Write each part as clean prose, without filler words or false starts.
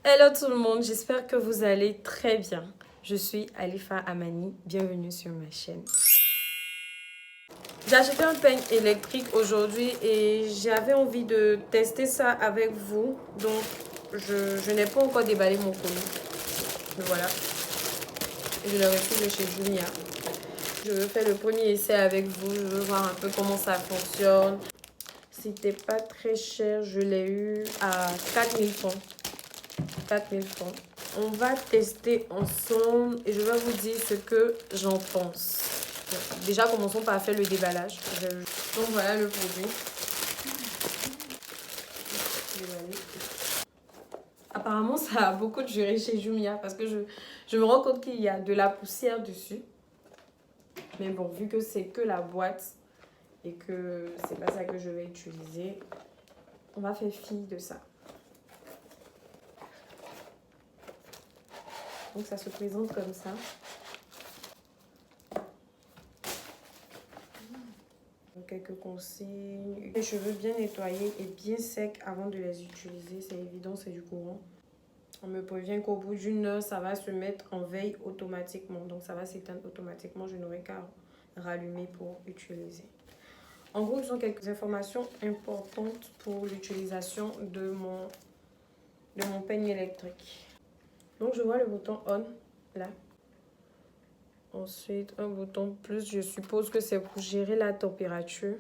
Hello tout le monde, j'espère que vous allez très bien. Je suis Alifa Amani, bienvenue sur ma chaîne. J'ai acheté un peigne électrique aujourd'hui et j'avais envie de tester ça avec vous. Donc, je n'ai pas encore déballé mon colis. Mais voilà, je l'ai reçu de chez Jumia. Je veux faire le premier essai avec vous, je veux voir un peu comment ça fonctionne. C'était pas très cher, je l'ai eu à 4000 francs. 4000 francs. On va tester ensemble et je vais vous dire ce que j'en pense. Déjà, commençons par faire le déballage. Donc voilà le produit. Apparemment, ça a beaucoup duré chez Jumia parce que je me rends compte qu'il y a de la poussière dessus. Mais bon, vu que c'est que la boîte et que c'est pas ça que je vais utiliser, on va faire fi de ça. Donc ça se présente comme ça. Quelques consignes. Les cheveux bien nettoyés et bien secs avant de les utiliser. C'est évident, c'est du courant. On me prévient qu'au bout d'une heure, ça va se mettre en veille automatiquement. Donc ça va s'éteindre automatiquement. Je n'aurai qu'à rallumer pour utiliser. En gros, ce sont quelques informations importantes pour l'utilisation de mon peigne électrique. Donc je vois le bouton on là. Ensuite, un bouton plus, je suppose que c'est pour gérer la température.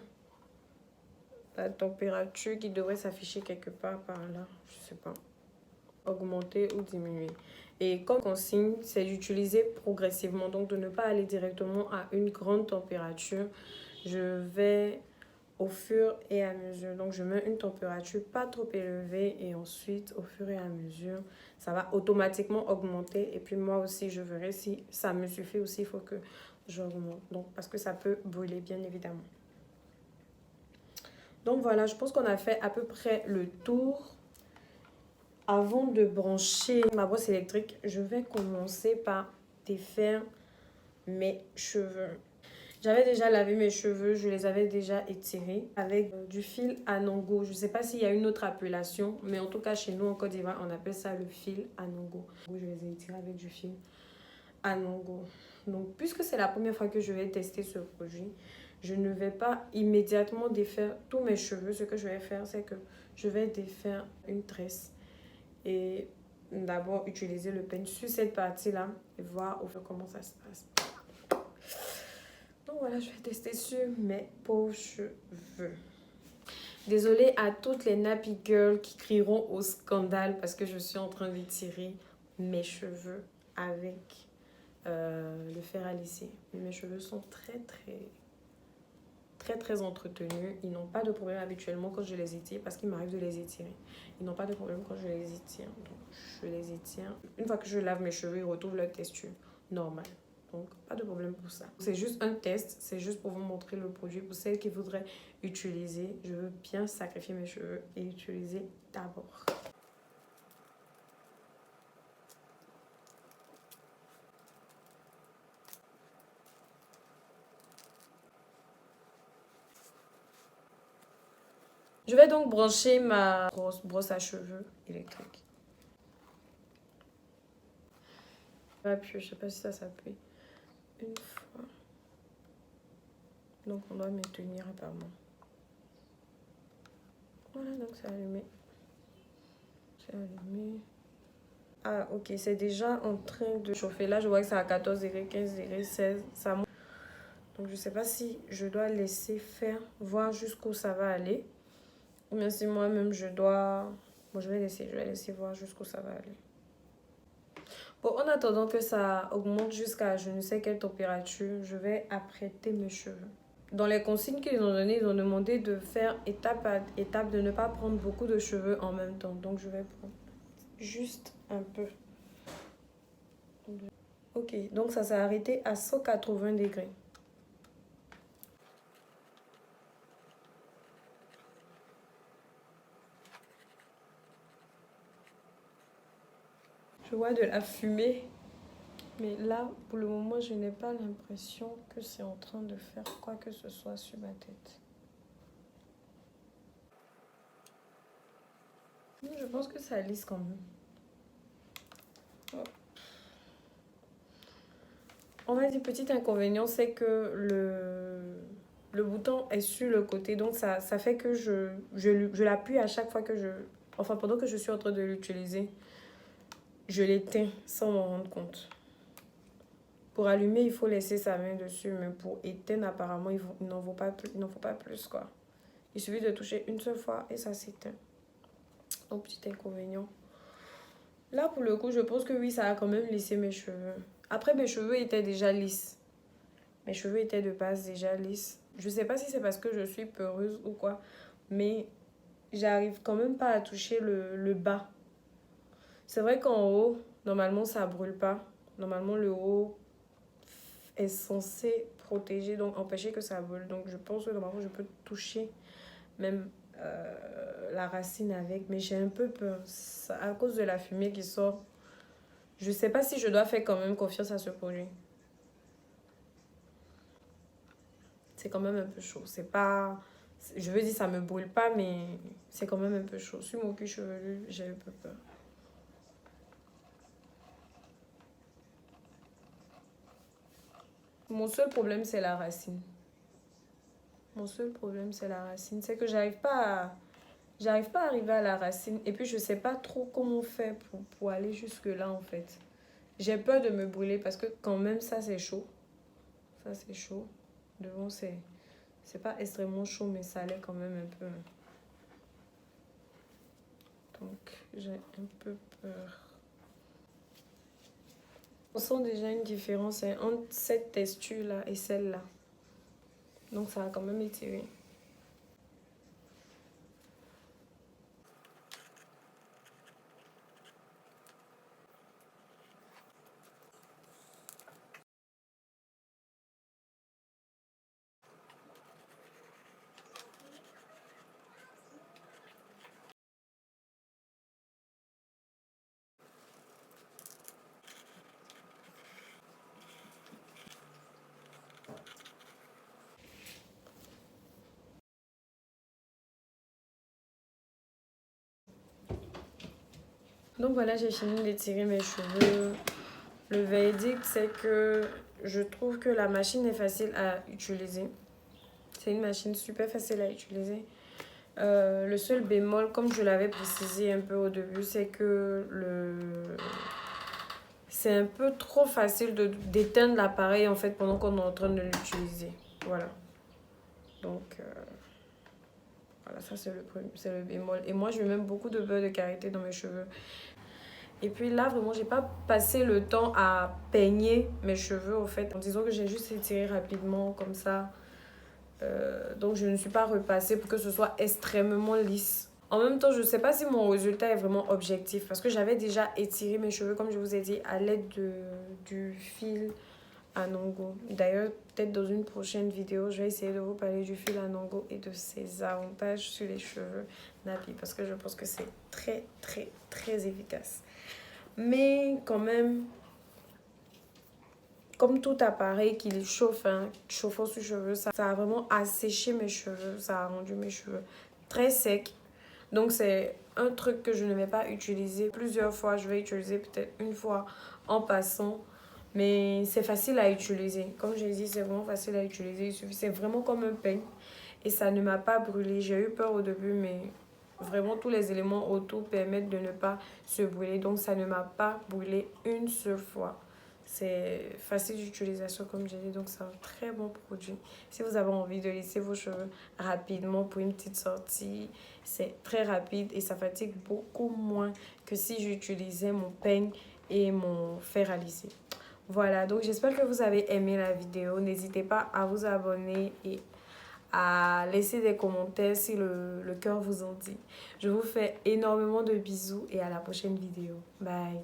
La température qui devrait s'afficher quelque part par là, je sais pas. Augmenter ou diminuer. Et comme consigne, c'est d'utiliser progressivement, donc de ne pas aller directement à une grande température. Je vais au fur et à mesure. Donc je mets une température pas trop élevée et ensuite au fur et à mesure, ça va automatiquement augmenter. Et puis moi aussi, je verrai si ça me suffit aussi, il faut que j'augmente. Donc parce que ça peut brûler bien évidemment. Donc voilà, je pense qu'on a fait à peu près le tour. Avant de brancher ma brosse électrique, je vais commencer par défaire mes cheveux. J'avais déjà lavé mes cheveux, je les avais déjà étirés avec du fil Anongo. Je ne sais pas s'il y a une autre appellation, mais en tout cas chez nous en Côte d'Ivoire, on appelle ça le fil Anongo. Je les ai étirés avec du fil Anongo. Donc puisque c'est la première fois que je vais tester ce produit, je ne vais pas immédiatement défaire tous mes cheveux. Ce que je vais faire, c'est que je vais défaire une tresse et d'abord utiliser le peigne sur cette partie-là et voir comment ça se passe. Donc voilà, je vais tester sur mes pauvres cheveux. Désolée à toutes les nappy girls qui crieront au scandale parce que je suis en train d'étirer mes cheveux avec le fer à lisser. Mes cheveux sont très entretenus. Ils n'ont pas de problème habituellement quand je les étire parce qu'il m'arrive de les étirer. Ils n'ont pas de problème quand je les étire. Donc je les étire. Une fois que je lave mes cheveux, ils retrouvent leur texture normale. Donc pas de problème pour ça. C'est juste un test. C'est juste pour vous montrer le produit. Pour celles qui voudraient utiliser, je veux bien sacrifier mes cheveux et utiliser d'abord. Je vais donc brancher ma brosse à cheveux électrique. Je ne sais pas si ça s'appuie. Une fois. Donc on doit maintenir apparemment. Voilà, donc c'est allumé. C'est allumé. Ah ok, c'est déjà en train de chauffer. Là je vois que c'est à 14 degrés, 15 degrés, 16. Ça monte. Donc je ne sais pas si je dois laisser faire, voir jusqu'où ça va aller. Ou bien si moi-même je dois... Bon, je vais laisser voir jusqu'où ça va aller. Bon, en attendant que ça augmente jusqu'à je ne sais quelle température, je vais apprêter mes cheveux. Dans les consignes qu'ils ont données, ils ont demandé de faire étape à étape, de ne pas prendre beaucoup de cheveux en même temps. Donc je vais prendre juste un peu. Ok, donc ça s'est arrêté à 180 degrés. Je vois de la fumée. Mais là, pour le moment, je n'ai pas l'impression que c'est en train de faire quoi que ce soit sur ma tête. Je pense que ça lisse quand même. On va dire petit inconvénient, c'est que le bouton est sur le côté. Donc ça fait que je l'appuie à chaque fois que je... Enfin, pendant que je suis en train de l'utiliser, je l'éteins sans m'en rendre compte. Pour allumer, il faut laisser sa main dessus. Mais pour éteindre, apparemment, il n'en faut pas plus, quoi. Il suffit de toucher une seule fois et ça s'éteint. Donc, petit inconvénient. Là, pour le coup, je pense que oui, ça a quand même lissé mes cheveux. Après, mes cheveux étaient déjà lisses. Mes cheveux étaient de base déjà lisses. Je sais pas si c'est parce que je suis peureuse ou quoi, mais j'arrive quand même pas à toucher le bas. C'est vrai qu'en haut, normalement, ça brûle pas. Normalement, le haut est censé protéger, donc empêcher que ça brûle. Donc, je pense que normalement, je peux toucher même la racine avec, mais j'ai un peu peur. Ça, à cause de la fumée qui sort, je sais pas si je dois faire quand même confiance à ce produit. C'est quand même un peu chaud. C'est pas... Je veux dire, ça me brûle pas, mais c'est quand même un peu chaud. Sur mon cuir chevelu, j'ai un peu peur. Mon seul problème, c'est la racine. Mon seul problème, c'est la racine. C'est que j'arrive pas à arriver à la racine. Et puis, je sais pas trop comment faire pour aller jusque-là, en fait. J'ai peur de me brûler parce que quand même, ça, c'est chaud. Ça, c'est chaud. Devant, c'est pas extrêmement chaud, mais ça l'est quand même un peu. Donc, j'ai un peu peur. On sent déjà une différence entre cette texture-là et celle-là. Donc, ça a quand même étiré. Donc voilà, j'ai fini d'étirer mes cheveux. Le verdict, c'est que je trouve que la machine est facile à utiliser. C'est une machine super facile à utiliser. Le seul bémol, comme je l'avais précisé un peu au début, c'est que c'est un peu trop facile d'éteindre l'appareil en fait pendant qu'on est en train de l'utiliser. Voilà. Donc, voilà, ça c'est le bémol. Et moi, je mets même beaucoup de beurre de karité dans mes cheveux. Et puis là, vraiment, j'ai pas passé le temps à peigner mes cheveux, au fait. En disant que j'ai juste étiré rapidement, comme ça. Donc, je ne suis pas repassée pour que ce soit extrêmement lisse. En même temps, je ne sais pas si mon résultat est vraiment objectif. Parce que j'avais déjà étiré mes cheveux, comme je vous ai dit, à l'aide du fil à Nongo. D'ailleurs, peut-être dans une prochaine vidéo, je vais essayer de vous parler du fil à Nongo et de ses avantages sur les cheveux nappis. Parce que je pense que c'est très, très, très efficace. Mais quand même, comme tout appareil qui chauffe, chauffant sur cheveux, ça a vraiment asséché mes cheveux. Ça a rendu mes cheveux très secs. Donc c'est un truc que je ne vais pas utiliser plusieurs fois. Je vais utiliser peut-être une fois en passant. Mais c'est facile à utiliser. Comme je l'ai dit, c'est vraiment facile à utiliser. C'est vraiment comme un peigne. Et ça ne m'a pas brûlé. J'ai eu peur au début, mais vraiment tous les éléments autour permettent de ne pas se brûler. Donc ça ne m'a pas brûlé une seule fois. C'est facile d'utilisation comme j'ai dit. Donc c'est un très bon produit. Si vous avez envie de lisser vos cheveux rapidement pour une petite sortie, c'est très rapide et ça fatigue beaucoup moins que si j'utilisais mon peigne et mon fer à lisser. Voilà, donc j'espère que vous avez aimé la vidéo. N'hésitez pas à vous abonner et à laisser des commentaires si le cœur vous en dit. Je vous fais énormément de bisous et à la prochaine vidéo. Bye.